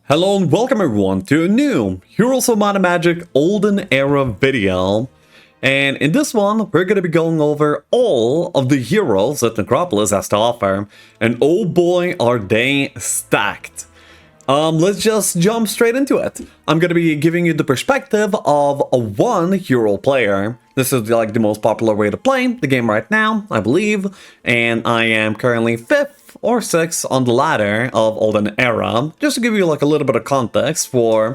Hello and welcome everyone to a new Heroes of Might and Magic Olden Era video. And in this one, we're going to be going over all of the heroes that Necropolis has to offer. And oh boy, are they stacked. Let's just jump straight into it. I'm going to be giving you the perspective of a one hero player. This is like the most popular way to play the game right now, I believe. And I am currently 5th or 6th on the ladder of Olden Era, just to give you like a little bit of context for,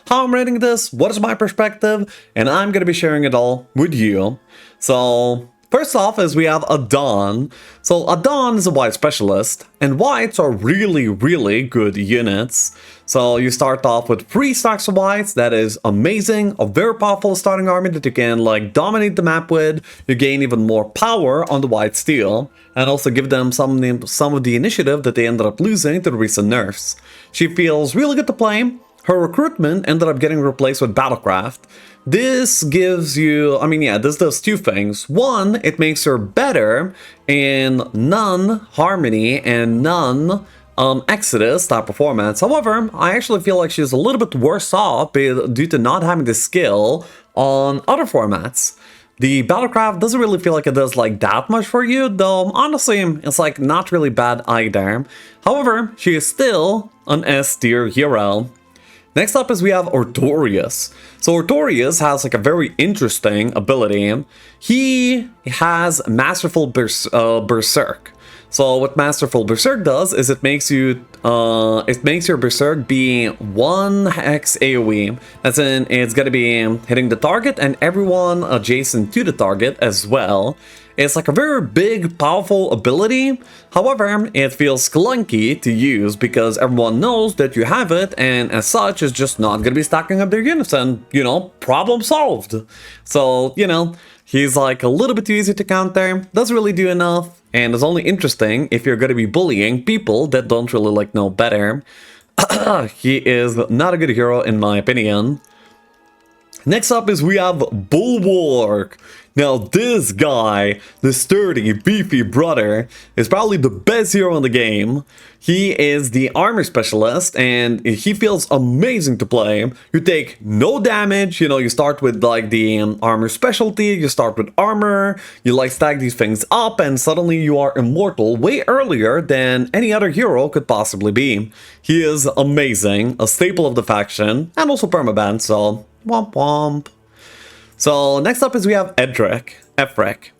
how I'm rating this, what is my perspective, and I'm going to be sharing it all with you. So first off is we have Adon. So Adon is a white specialist, and whites are really good units. So you start off with 3 stacks of whites, that is amazing, a very powerful starting army that you can like dominate the map with. You gain even more power on the white steel, and also give them some of the initiative that they ended up losing to the recent nerfs. She feels really good to play. Her recruitment ended up getting replaced with Battlecraft. This gives you, this does 2 things. One, it makes her better in none Harmony and none Exodus type of formats. However, I actually feel like she's a little bit worse off due to not having the skill on other formats. The Battlecraft doesn't really feel like it does like that much for you, though honestly, it's like not really bad either. However, she is still an S tier hero. Next up is we have Artorias. So Artorias has like a very interesting ability. He has Masterful Berserk. So what Masterful Berserk does is it makes your Berserk be 1 hex AoE. As in, it's gonna be hitting the target and everyone adjacent to the target as well. It's like a very big, powerful ability. However, it feels clunky to use because everyone knows that you have it, and as such, it's just not gonna be stacking up their units, and, problem solved. So, he's like a little bit too easy to counter, doesn't really do enough, and it's only interesting if you're gonna be bullying people that don't really like know better. He is not a good hero in my opinion. Next up is we have Bulwark. Now this guy, the sturdy, beefy brother, is probably the best hero in the game. He is the armor specialist and he feels amazing to play. You take no damage, you start with like the armor specialty, you start with armor, you like stack these things up and suddenly you are immortal way earlier than any other hero could possibly be. He is amazing, a staple of the faction, and also permaban, so womp womp. So next up is we have Efrek.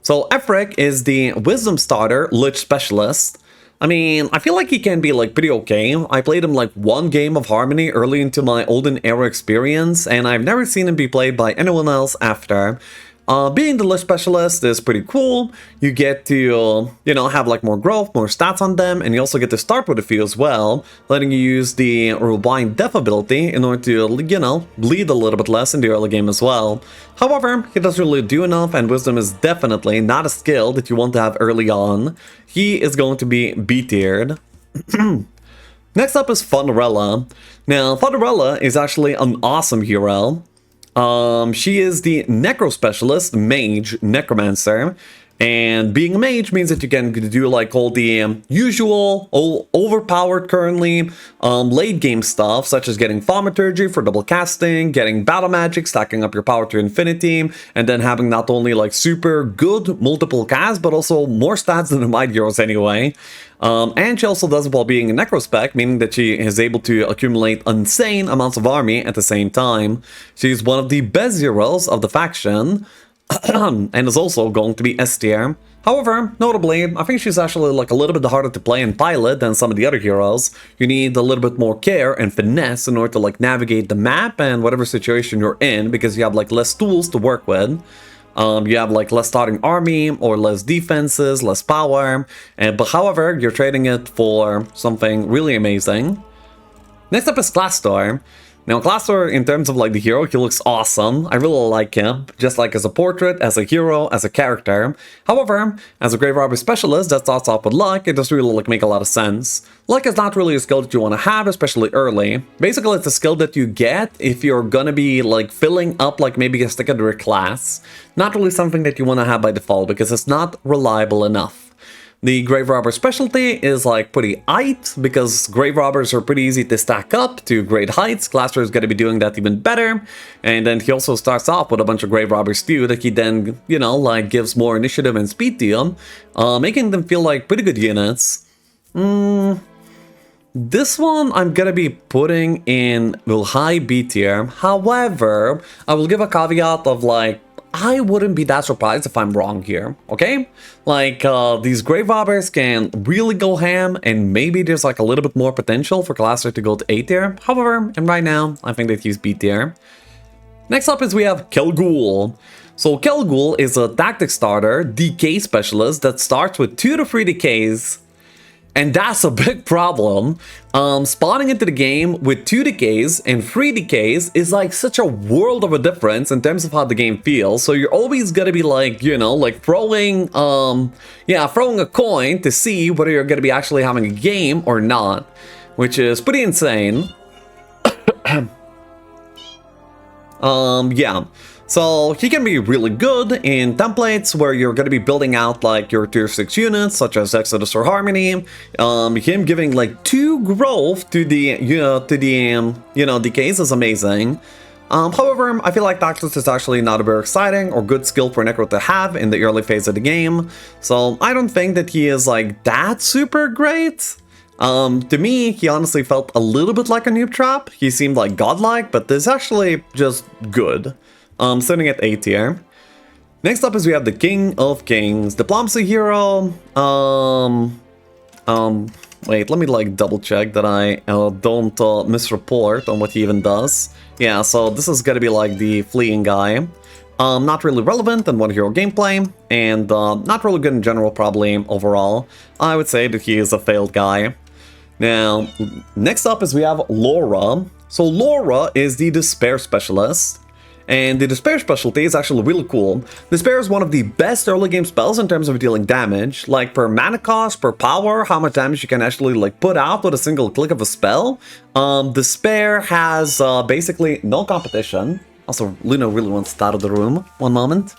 So Efrek is the Wisdom Starter Lich Specialist. I feel like he can be like pretty okay. I played him like 1 game of Harmony early into my Olden Era experience, and I've never seen him be played by anyone else after. Being the Lich Specialist is pretty cool. You get to, have like more growth, more stats on them, and you also get to start with a few as well, letting you use the Rewind Death ability in order to, bleed a little bit less in the early game as well. However, he doesn't really do enough, and Wisdom is definitely not a skill that you want to have early on. He is going to be B-tiered. Next up is Thunderella. Now, Thunderella is actually an awesome hero. She is the Necro Specialist, Mage, Necromancer, and being a mage means that you can do like all the usual, overpowered currently, late game stuff, such as getting Thaumaturgy for double casting, getting Battle Magic, stacking up your power to infinity, and then having not only like super good multiple casts, but also more stats than the Might Heroes anyway. And she also does it while being a Necrospec, meaning that she is able to accumulate insane amounts of army at the same time. She's one of the best heroes of the faction, and is also going to be S tier. However, notably, I think she's actually like a little bit harder to play and pilot than some of the other heroes. You need a little bit more care and finesse in order to like navigate the map and whatever situation you're in, because you have like less tools to work with. You have like less starting army or less defenses, less power, but however, you're trading it for something really amazing. Next up is Clastor. Now Clastor, in terms of like the hero, he looks awesome. I really like him, just like as a portrait, as a hero, as a character. However, as a Grave Robber Specialist that starts off with luck, it doesn't really like make a lot of sense. Luck is not really a skill that you want to have, especially early. Basically, it's a skill that you get if you're gonna be like filling up like maybe a secondary class. Not really something that you want to have by default because it's not reliable enough. The Grave Robber specialty is like pretty height, because Grave Robbers are pretty easy to stack up to great heights. Glassware is going to be doing that even better. And then he also starts off with a bunch of Grave Robbers too, that he then, you know, like gives more initiative and speed to them, making them feel like pretty good units. This one I'm gonna be putting in high B tier. However, I will give a caveat of like, I wouldn't be that surprised if I'm wrong here, okay? Like, these Grave Robbers can really go ham, and maybe there's like a little bit more potential for Glassware to go to A tier. However, and right now, I think they'd use B tier. Next up is we have Kelgul. So Kelgul is a tactic starter, decay specialist that starts with 2 to 3 decays. And that's a big problem. Spawning into the game with 2 decays and 3 decays is like such a world of a difference in terms of how the game feels. So you're always gonna be like, you know, like throwing a coin to see whether you're gonna be actually having a game or not, which is pretty insane. Yeah. So he can be really good in templates where you're going to be building out like your tier 6 units, such as Exodus or Harmony. Him giving like 2 growth to the decays is amazing. However, I feel like Tactics is actually not a very exciting or good skill for Necro to have in the early phase of the game. So I don't think that he is like that super great. To me, he honestly felt a little bit like a noob trap. He seemed like godlike, but this is actually just good. Sitting at A tier. Next up is we have the King of Kings, Diplomacy Hero. Wait, let me like double check that I don't misreport on what he even does. Yeah, so this is gonna be like the fleeing guy. Not really relevant in One Hero gameplay, and not really good in general probably overall. I would say that he is a failed guy. Now, next up is we have Laura. So Laura is the Despair Specialist. And the Despair specialty is actually really cool. Despair is one of the best early game spells in terms of dealing damage. Like per mana cost, per power, how much damage you can actually like put out with a single click of a spell. Despair has basically no competition. Also, Luna really wants to out of the room. One moment.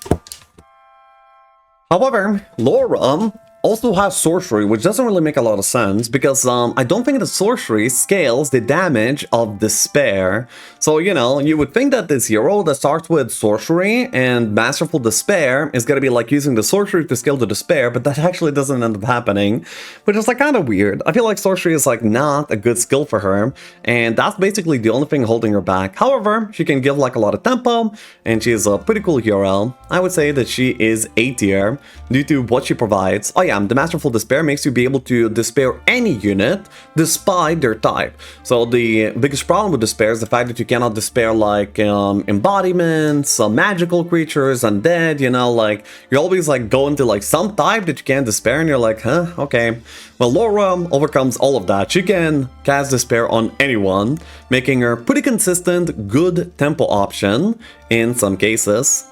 However, Laura also has sorcery, which doesn't really make a lot of sense because I don't think the sorcery scales the damage of Despair. So, you know, you would think that this hero that starts with sorcery and Masterful Despair is gonna be like using the sorcery to scale the Despair, but that actually doesn't end up happening, which is like kind of weird. I feel like sorcery is like not a good skill for her, and that's basically the only thing holding her back. However, she can give like a lot of tempo, and she's a pretty cool hero. I would say that she is A tier due to what she provides. Oh yeah, the Masterful Despair makes you be able to despair any unit despite their type. So the biggest problem with Despair is the fact that you cannot despair like embodiments, magical creatures, undead, you know, like you're always like going to like some type that you can't despair and you're like, huh, okay. Well, Laura overcomes all of that. She can cast Despair on anyone, making her pretty consistent, good tempo option in some cases.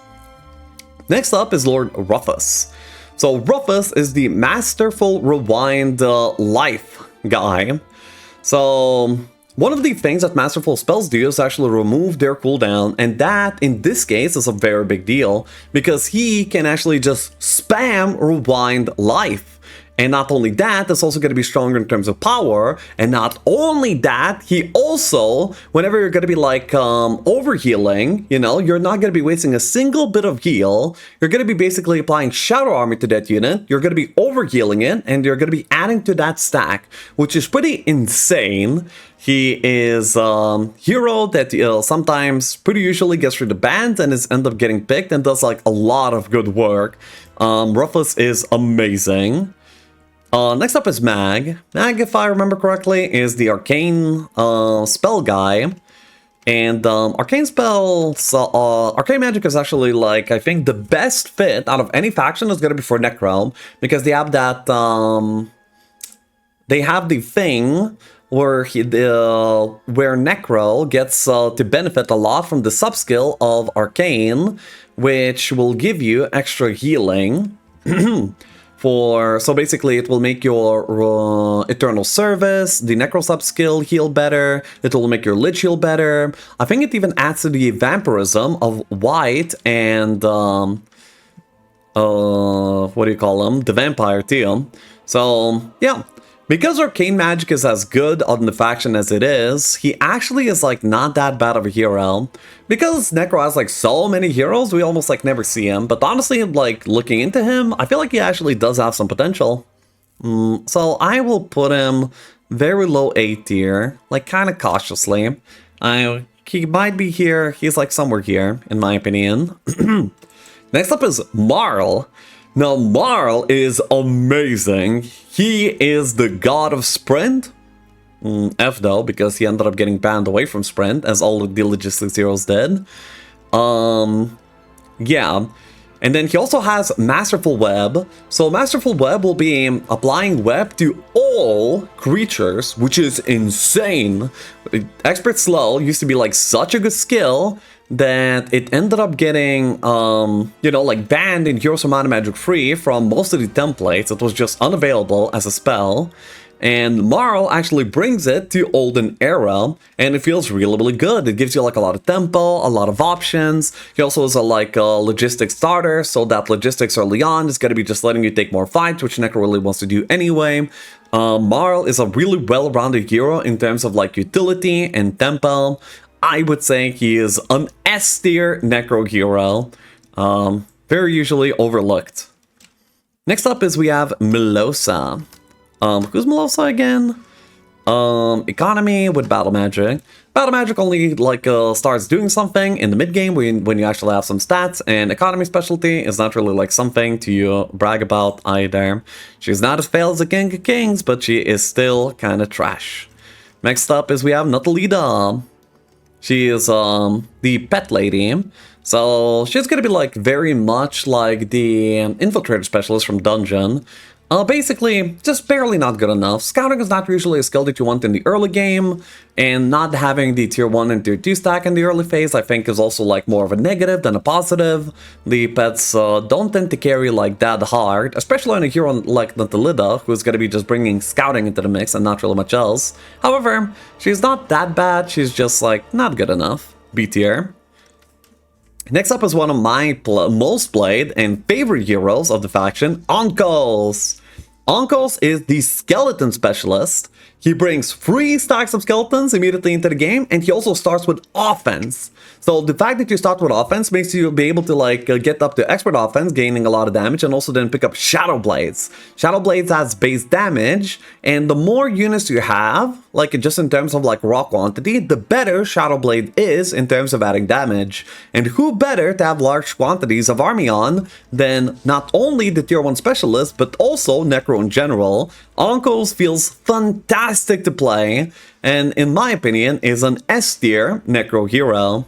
Next up is Lord Rufus. So Rufus is the Masterful Rewind life guy. So one of the things that Masterful spells do is actually remove their cooldown, and that in this case is a very big deal because he can actually just spam Rewind life. And not only that, it's also going to be stronger in terms of power. And not only that, he also, whenever you're going to be like overhealing, you know, you're not going to be wasting a single bit of heal. You're going to be basically applying Shadow Armor to that unit. You're going to be overhealing it, and you're going to be adding to that stack, which is pretty insane. He is a hero that sometimes pretty usually gets through the bans and is end up getting picked and does like a lot of good work. Rufus is amazing. Next up is Mag. Mag, if I remember correctly, is the arcane spell guy. And arcane spells, arcane magic is actually like, I think the best fit out of any faction is going to be for Necro, because they have that, they have the thing where where Necro gets to benefit a lot from the subskill of arcane, which will give you extra healing. So basically it will make your Eternal Service, the Necro sub-skill heal better, it will make your Lich heal better. I think it even adds to the Vampirism of White and, what do you call them? The Vampire too. So, yeah. Because Arcane Magic is as good on the faction as it is, he actually is like not that bad of a hero. Because Necro has like so many heroes, we almost like never see him. But honestly, like looking into him, I feel like he actually does have some potential. So I will put him very low A tier, like kind of cautiously. He might be here, he's like somewhere here, in my opinion. Next up is Marl. Now, Marl is amazing. He is the god of sprint. F though, because he ended up getting banned away from sprint, as all of the logistics heroes did. Yeah. And then he also has Masterful Web. So Masterful Web will be applying web to all creatures, which is insane. Expert Slow used to be like such a good skill that it ended up getting, you know, like banned in Heroes of Mana Magic Free from most of the templates. It was just unavailable as a spell. And Marl actually brings it to Olden Era, and it feels really, really good. It gives you like a lot of tempo, a lot of options. He also is a like logistics starter, so that logistics early on is going to be just letting you take more fights, which Necro really wants to do anyway. Marl is a really well-rounded hero in terms of like utility and tempo. I would say he is an S tier Necro hero, very usually overlooked. Next up is we have Melosa. Who's Melosa again? Economy with Battle Magic. Battle Magic only like starts doing something in the mid game when you actually have some stats, and Economy specialty is not really like something to brag about either. She's not as failed as the King of Kings, but she is still kind of trash. Next up is we have Natalida. She is the pet lady. So she's gonna be like very much like the infiltrator specialist from Dungeon. Basically, just barely not good enough. Scouting is not usually a skill that you want in the early game, and not having the tier 1 and tier 2 stack in the early phase I think is also like more of a negative than a positive. The pets don't tend to carry like that hard, especially on a hero like Natalida, who's going to be just bringing scouting into the mix and not really much else. However, she's not that bad, she's just like not good enough. B tier. Next up is one of my most played and favorite heroes of the faction, Onkos. Onkos is the skeleton specialist. He brings 3 stacks of skeletons immediately into the game, and he also starts with offense. So the fact that you start with offense makes you be able to like get up to expert offense, gaining a lot of damage, and also then pick up Shadow Blades. Shadow Blades has base damage, and the more units you have, like just in terms of like raw quantity, the better Shadow Blade is in terms of adding damage. And who better to have large quantities of army on than not only the tier 1 specialist, but also Necro in general. Onkos feels fantastic to play, and in my opinion is an S tier Necro hero.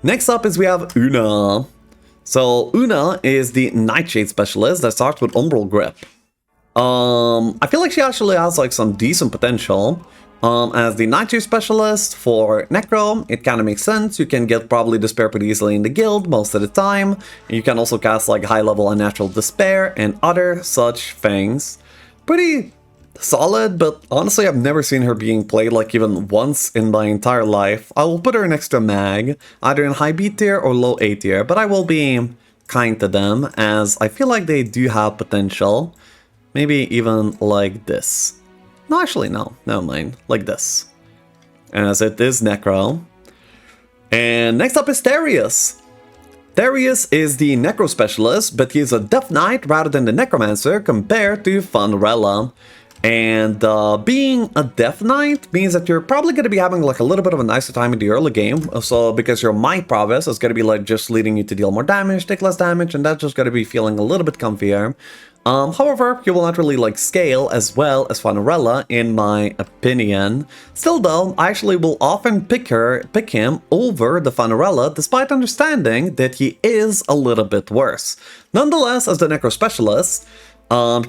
Next up is we have Una. So Una is the Nightshade specialist that starts with Umbral Grip. I feel like she actually has like some decent potential. As the Nightshade specialist for Necro, it kind of makes sense. You can get probably Despair pretty easily in the guild most of the time. You can also cast like high level Unnatural Despair and other such things. Pretty solid, but honestly I've never seen her being played like even once in my entire life. I will put her next to Mag, either in high B tier or low A tier, but I will be kind to them as I feel like they do have potential. Maybe even like this. No, actually no, never mind, like this. As it is Necro. And next up is Therius. Therius is the Necro specialist, but he is a Death Knight rather than the Necromancer compared to Funrella. And being a Death Knight means that you're probably going to be having like a little bit of a nicer time in the early game. So because your Might Prowess is going to be like just leading you to deal more damage, take less damage, and that's just going to be feeling a little bit comfier. However, you will not really like scale as well as Funrella in my opinion. Still though, I actually will often pick him over the Funrella despite understanding that he is a little bit worse. Nonetheless, as the Necro specialist,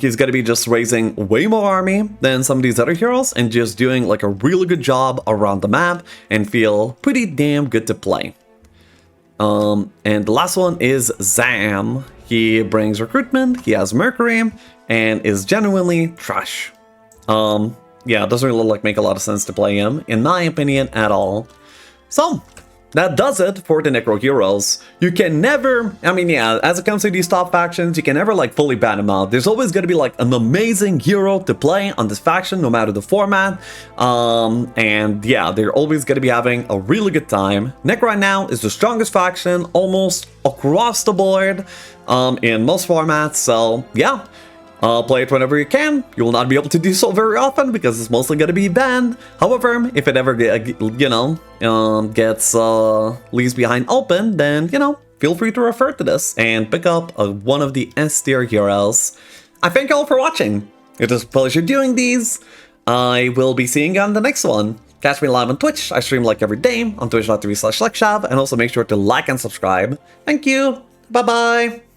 he's going to be just raising way more army than some of these other heroes and just doing like a really good job around the map and feel pretty damn good to play. And the last one is Zam. He brings recruitment, he has Mercury, and is genuinely trash. Yeah, it doesn't really like make a lot of sense to play him, in my opinion, at all. So, that does it for the Necro Heroes. You can never, I mean, yeah, as it comes to these top factions, you can never like fully ban them out. There's always going to be like an amazing hero to play on this faction, no matter the format. And yeah, they're always going to be having a really good time. Necro right now is the strongest faction almost across the board in most formats. So yeah. Play it whenever you can. You will not be able to do so very often because it's mostly going to be banned. However, if it ever, gets leaves behind open, then, feel free to refer to this and pick up one of the S tier heroes. I thank you all for watching. It was a pleasure doing these. I will be seeing you on the next one. Catch me live on Twitch. I stream like every day on twitch.tv/LexShav, and also make sure to like and subscribe. Thank you. Bye-bye.